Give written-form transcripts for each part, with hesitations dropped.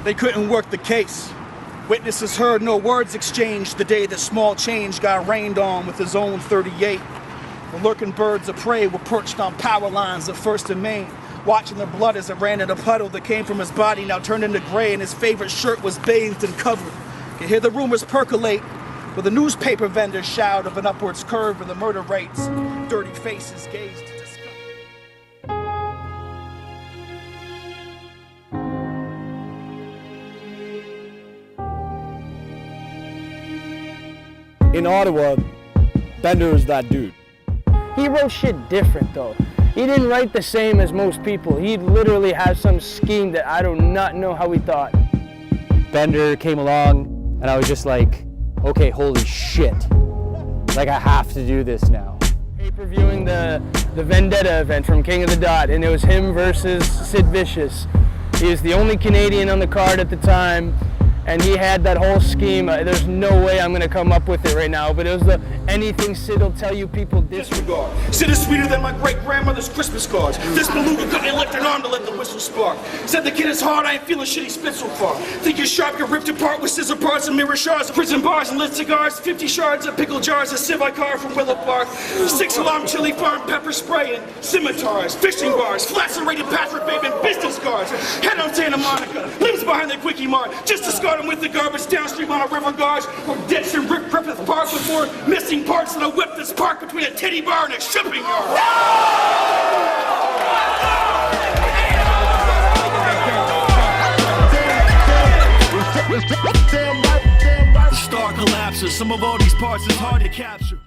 They couldn't work the case. Witnesses heard no words exchanged the day that Small Change got rained on with his own 38. The lurking birds of prey were perched on power lines of First and Main, watching the blood as it ran in a puddle that came from his body, now turned into gray, and his favorite shirt was bathed and covered. You hear the rumors percolate, with the newspaper vendors shout of an upwards curve in the murder rates. Dirty faces gaze to discuss. In Ottawa, Bender is that dude. He wrote shit different though. He didn't write the same as most people. He literally has some scheme that I do not know how he thought. Bender came along and I was just like, okay, holy shit. Like I have to do this now. Pay-per-viewing the Vendetta event from King of the Dot, and it was him versus Sid Vicious. He was the only Canadian on the card at the time, and he had that whole scheme. There's no way I'm gonna come up with it right now, but it was the anything Sid will tell you people disregard. Sid is sweeter than my great-grandmother's Christmas cards. This beluga couldn't elect an arm to let the whistle spark. Said the kid is hard, I ain't feeling shit he spit so far. Think you're sharp, you're ripped apart with scissor parts and mirror shards, prison bars and lit cigars, 50 shards of pickle jars, a civ I carved from willow bark, 6-alarm chili farm pepper spray and scimitars, fishing bars, lacerated Patrick Bateman business cards, head on Santa Monica, limbs behind the quickie mart, just discard them with the garbage downstream on a river gauge, or ditch in Rick Griffith Park with more missing parts than a whip that's parked between a titty bar and a shipping yard. The star collapses. Some of all these parts is hard to capture.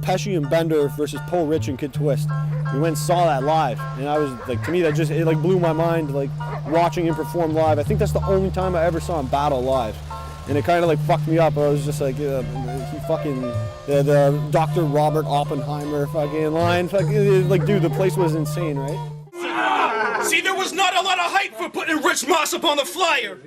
Pesci and Bender versus Paul Rich and Kid Twist. We went and saw that live, and I was like, to me that just, it like blew my mind, like watching him perform live. I think that's the only time I ever saw him battle live, and it kind of like fucked me up. I was just like, he fucking, the Dr. Robert Oppenheimer fucking line, fucking, like, dude, the place was insane, right? See, there was not a lot of hype for putting Rich Moss up on the flyer.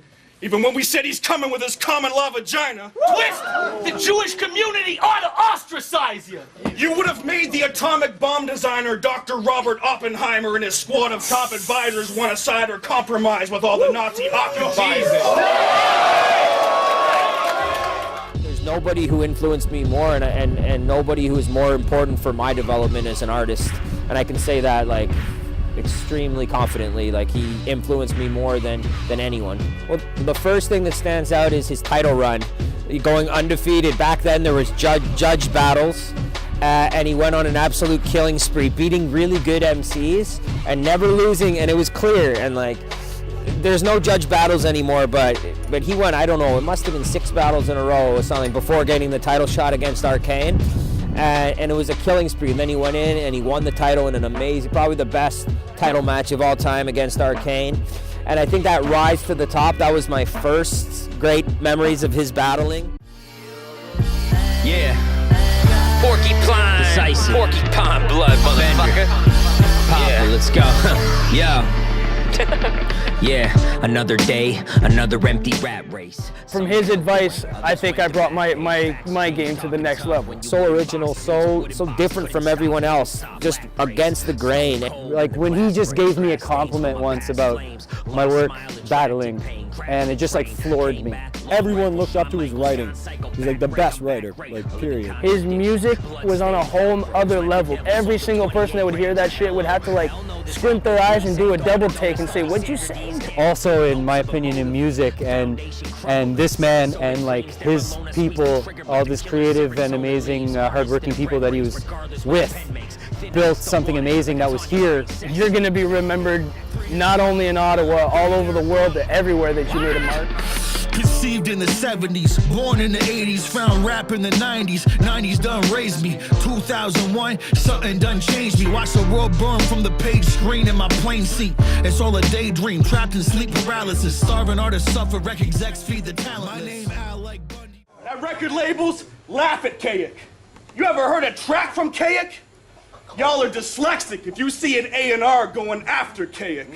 Even when we said he's coming with his common law vagina. Twist! The Jewish community ought to ostracize you! You would have made the atomic bomb designer Dr. Robert Oppenheimer and his squad of top advisors want to side or compromise with all the Nazi occupiers. There's nobody who influenced me more and nobody who is more important for my development as an artist. And I can say that like extremely confidently, like he influenced me more than anyone. Well, the first thing that stands out is his title run. Going undefeated. Back then there was judge battles, and he went on an absolute killing spree, beating really good MCs and never losing, and it was clear. And like, there's no judge battles anymore, but he won, I don't know, it must have been 6 battles in a row or something before getting the title shot against Arcane. And it was a killing spree. And then he went in and he won the title in an amazing, probably the best title match of all time against Arcane. And I think that rise to the top, that was my first great memories of his battling. Yeah. Porcupine. Decisive. Porcupine blood, motherfucker. Papa, yeah. Let's go. Yo. Yeah, another day, another empty rat race. From his advice, I think I brought my game to the next level. So original, so different from everyone else, just against the grain. Like when he just gave me a compliment once about my work battling, and it just like floored me. Everyone looked up to his writing. He's like the best writer, like, period. His music was on a whole other level. Every single person that would hear that shit would have to like squint their eyes and do a double take and say, "What'd you say?" Also, in my opinion, in music and this man and like his people, all this creative and amazing, hardworking people that he was with, built something amazing that was here. You're gonna be remembered not only in Ottawa, all over the world, but everywhere that you made a mark. Conceived in the 70s, born in the 80s, found rap in the 90s. 90s done raised me. 2001, something done changed me. Watch the world burn from the page screen in my plane seat. It's all a daydream, trapped in sleep paralysis. Starving artists suffer, rec execs feed the talentless. My name Al like Bundy. At record labels, laugh at Kayak. You ever heard a track from Kayak? Y'all are dyslexic if you see an A&R going after Kayak.